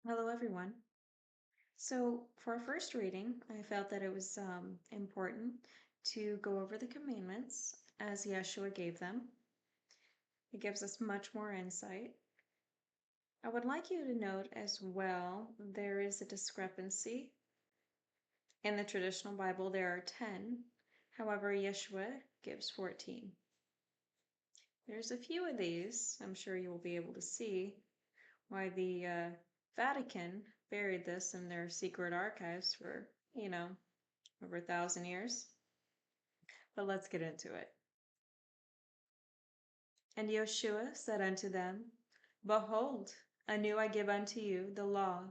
Hello, everyone. So, for our first reading, I felt that it was important to go over the commandments as Yeshua gave them. It gives us much more insight. I would like you to note as well there is a discrepancy. In the traditional Bible, there are 10. However, Yeshua gives 14. There's a few of these. I'm sure you will be able to see why the Vatican buried this in their secret archives for, over 1,000 years. But let's get into it. And Yeshua said unto them, Behold, anew I give unto you the law,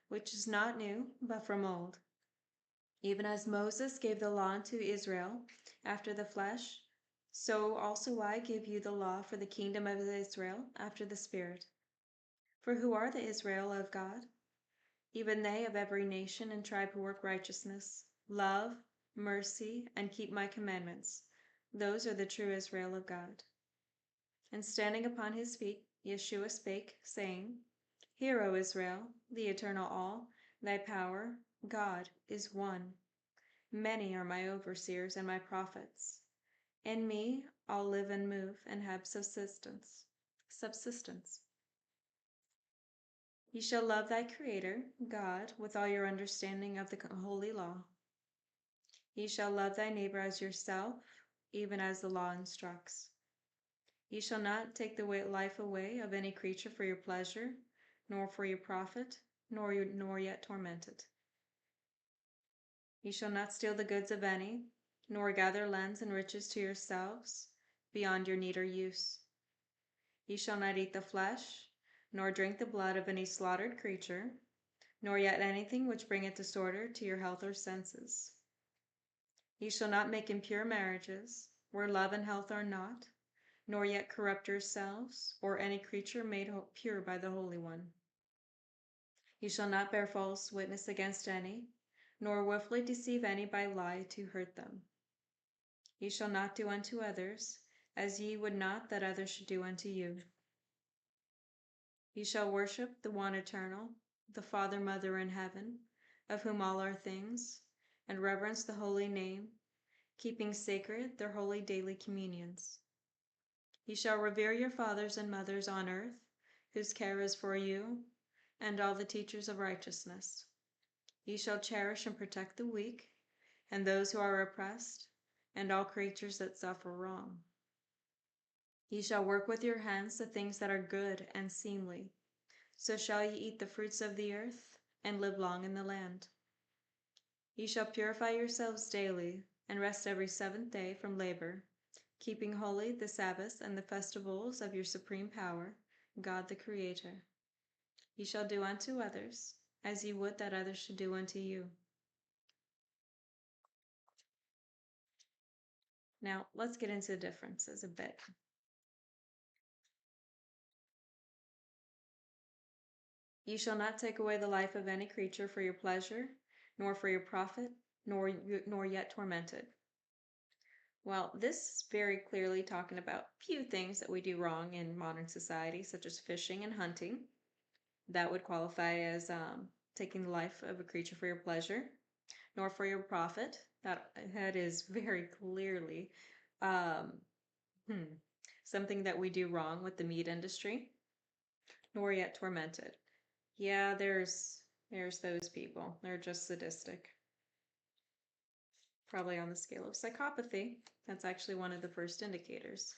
which is not new, but from old. Even as Moses gave the law unto Israel after the flesh, so also I give you the law for the kingdom of Israel after the Spirit. For who are the Israel of God? Even they of every nation and tribe who work righteousness, love, mercy, and keep my commandments. Those are the true Israel of God. And standing upon his feet, Yeshua spake, saying, Hear, O Israel, the eternal all, thy power, God, is one. Many are my overseers and my prophets. In me all live and move and have subsistence. Subsistence. Ye shall love thy Creator, God, with all your understanding of the holy law. Ye shall love thy neighbor as yourself, even as the law instructs. Ye shall not take the life away of any creature for your pleasure, nor for your profit, nor yet torment it. Ye shall not steal the goods of any, nor gather lands and riches to yourselves, beyond your need or use. Ye shall not eat the flesh, nor drink the blood of any slaughtered creature, nor yet anything which bringeth disorder to your health or senses. Ye shall not make impure marriages, where love and health are not, nor yet corrupt yourselves, or any creature made pure by the Holy One. You shall not bear false witness against any, nor wilfully deceive any by lie to hurt them. Ye shall not do unto others, as ye would not that others should do unto you. Ye shall worship the one eternal, the Father, Mother in heaven, of whom all are things, and reverence the holy name, keeping sacred their holy daily communions. Ye shall revere your fathers and mothers on earth, whose care is for you, and all the teachers of righteousness. Ye shall cherish and protect the weak, and those who are oppressed, and all creatures that suffer wrong. Ye shall work with your hands the things that are good and seemly. So shall ye eat the fruits of the earth, and live long in the land. Ye shall purify yourselves daily, and rest every seventh day from labor, keeping holy the Sabbaths and the festivals of your supreme power, God the Creator. Ye shall do unto others as ye would that others should do unto you. Now, let's get into the differences a bit. Ye shall not take away the life of any creature for your pleasure, nor for your profit, nor yet torment it. Well, this is very clearly talking about few things that we do wrong in modern society, such as fishing and hunting. That would qualify as taking the life of a creature for your pleasure, nor for your profit. That is very clearly um, hmm, something that we do wrong with the meat industry, nor yet tormented. Yeah, there's those people. They're just sadistic. Probably on the scale of psychopathy. That's actually one of the first indicators.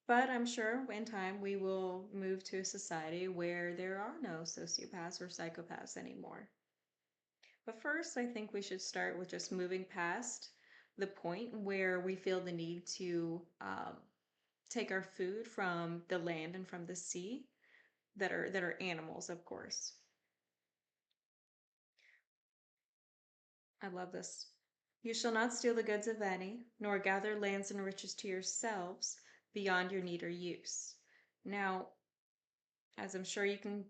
But I'm sure in time we will move to a society where there are no sociopaths or psychopaths anymore. But first, I think we should start with just moving past the point where we feel the need to take our food from the land and from the sea that are animals, of course. I love this. You shall not steal the goods of any, nor gather lands and riches to yourselves beyond your need or use. Now, as I'm sure you can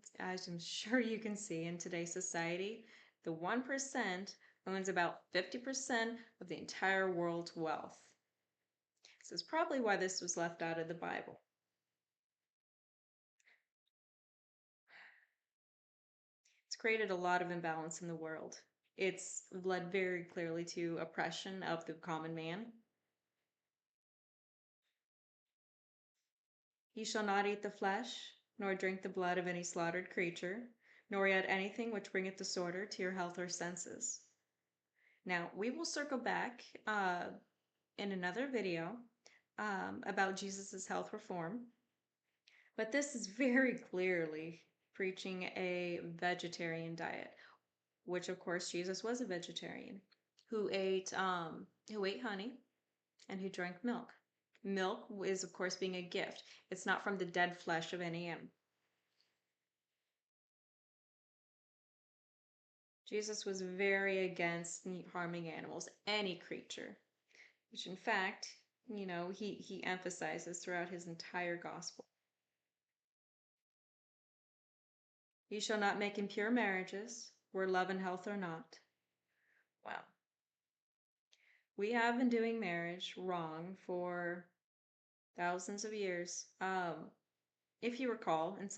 see in today's society, the 1% owns about 50% of the entire world's wealth. This is probably why this was left out of the Bible. created a lot of imbalance in the world. It's led very clearly to oppression of the common man. "Ye shall not eat the flesh, nor drink the blood of any slaughtered creature, nor yet anything which bringeth disorder to your health or senses." Now, we will circle back in another video about Jesus's health reform, but this is very clearly preaching a vegetarian diet, which of course Jesus was a vegetarian who ate honey and who drank milk. Milk is of course being a gift. It's not from the dead flesh of any animal. Jesus was very against harming animals, any creature, which in fact, he emphasizes throughout his entire gospel. "You shall not make impure marriages, where love and health are not." Well, we have been doing marriage wrong for thousands of years. If you recall, in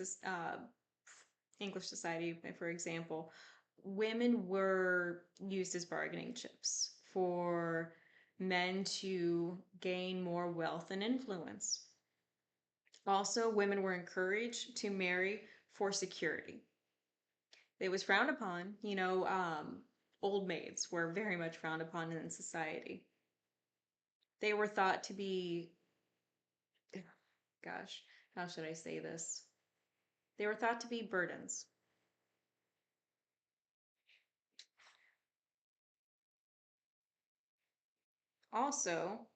English society, for example, women were used as bargaining chips for men to gain more wealth and influence. Also, women were encouraged to marry for security. It was frowned upon, old maids were very much frowned upon in society. They were thought to be, gosh, how should I say this? They were thought to be burdens. Also,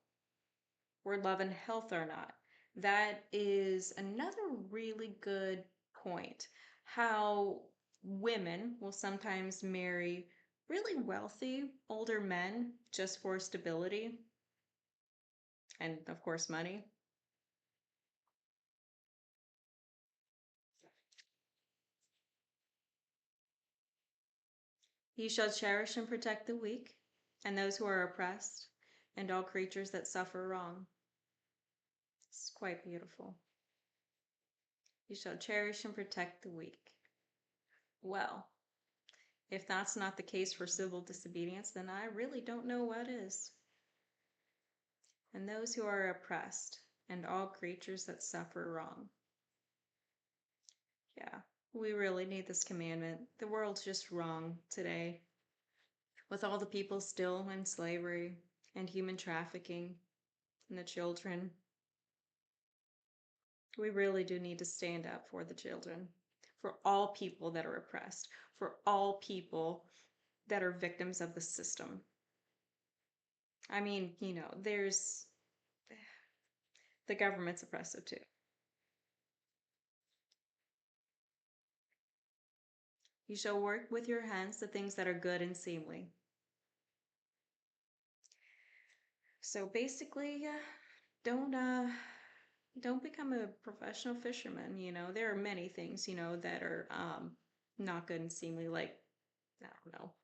where love and health are not. That is another really good point. How women will sometimes marry really wealthy older men just for stability and, of course, money. "Ye shall cherish and protect the weak, and those who are oppressed, and all creatures that suffer wrong." It's quite beautiful. "You shall cherish and protect the weak." Well, if that's not the case for civil disobedience, then I really don't know what is. "And those who are oppressed, and all creatures that suffer wrong." Yeah, we really need this commandment. The world's just wrong today, with all the people still in slavery and human trafficking and the children. We really do need to stand up for the children, for all people that are oppressed, for all people that are victims of the system. I mean, there's the government's oppressive too. "You shall work with your hands the things that are good and seemly." So basically, don't become a professional fisherman. There are many things that are not good and seemly, like, I don't know,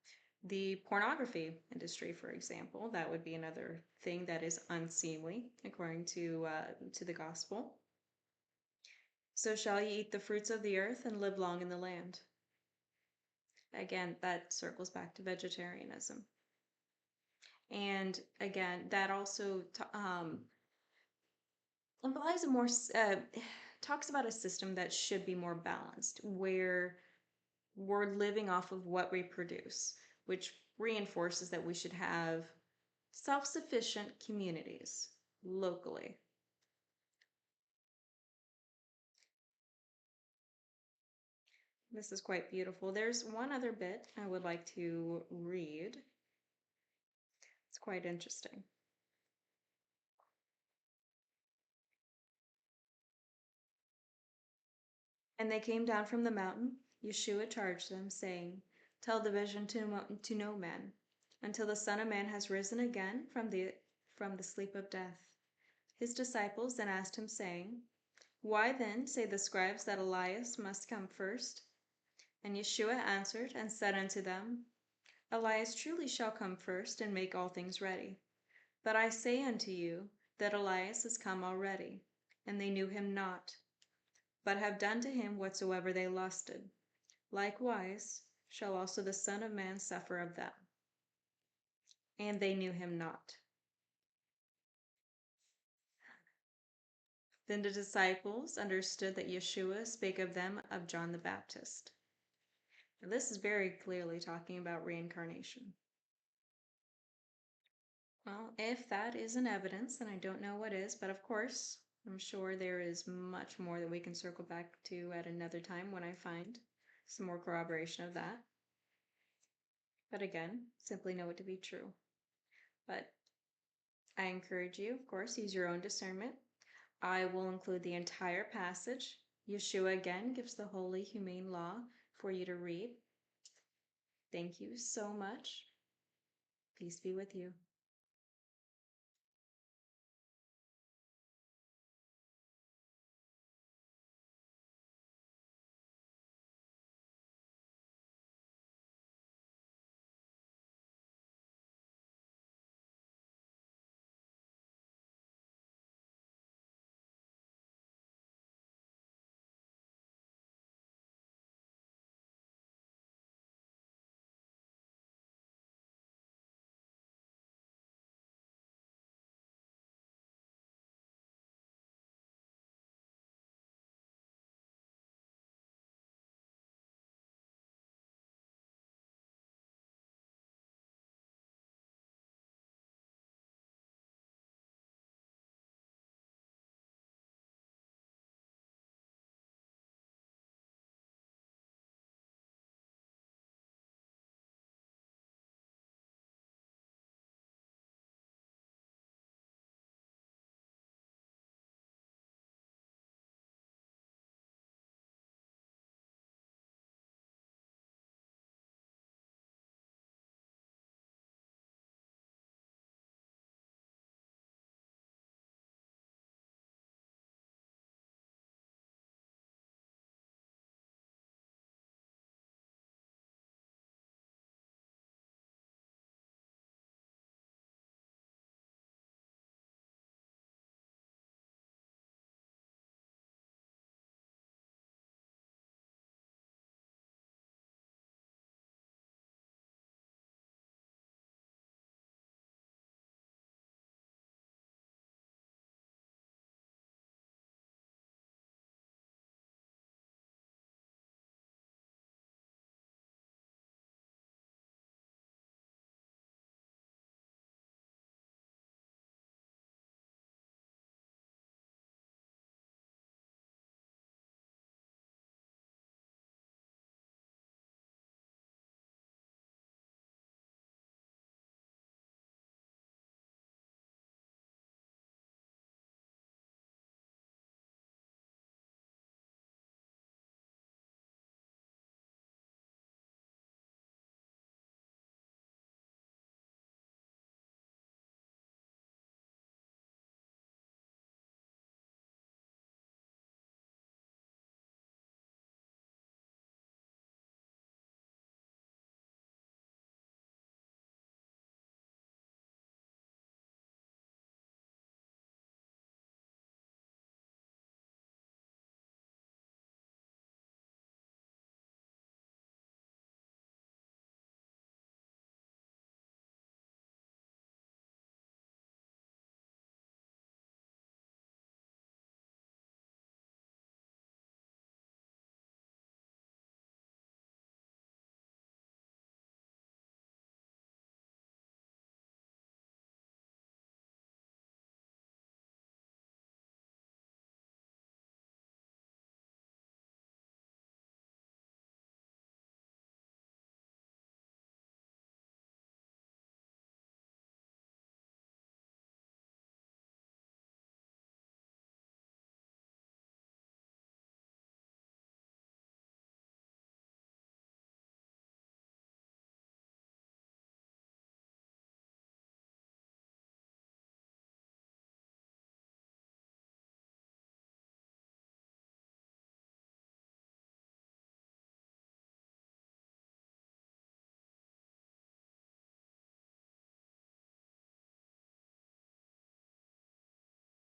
the pornography industry, for example. That would be another thing that is unseemly according to the gospel. "So shall ye eat the fruits of the earth and live long in the land." Again, that circles back to vegetarianism. And again, that also implies a more talks about a system that should be more balanced, where we're living off of what we produce, which reinforces that we should have self-sufficient communities locally. This is quite beautiful. There's one other bit I would like to read. It's quite interesting. "And they came down from the mountain. Yeshua charged them, saying, Tell the vision to no man, until the Son of Man has risen again from the sleep of death." His disciples then asked him, saying, Why then say the scribes that Elias must come first? And Yeshua answered and said unto them, Elias truly shall come first, and make all things ready. But I say unto you, that Elias is come already, and they knew him not, but have done to him whatsoever they lusted. Likewise shall also the Son of Man suffer of them. And they knew him not. Then the disciples understood that Yeshua spake of them of John the Baptist. Now, this is very clearly talking about reincarnation. Well, if that isn't evidence, then I don't know what is, but of course, I'm sure there is much more that we can circle back to at another time when I find some more corroboration of that. But again, simply know it to be true. But I encourage you, of course, use your own discernment. I will include the entire passage. Yeshua again gives the holy, humane law for you to read. Thank you so much. Peace be with you.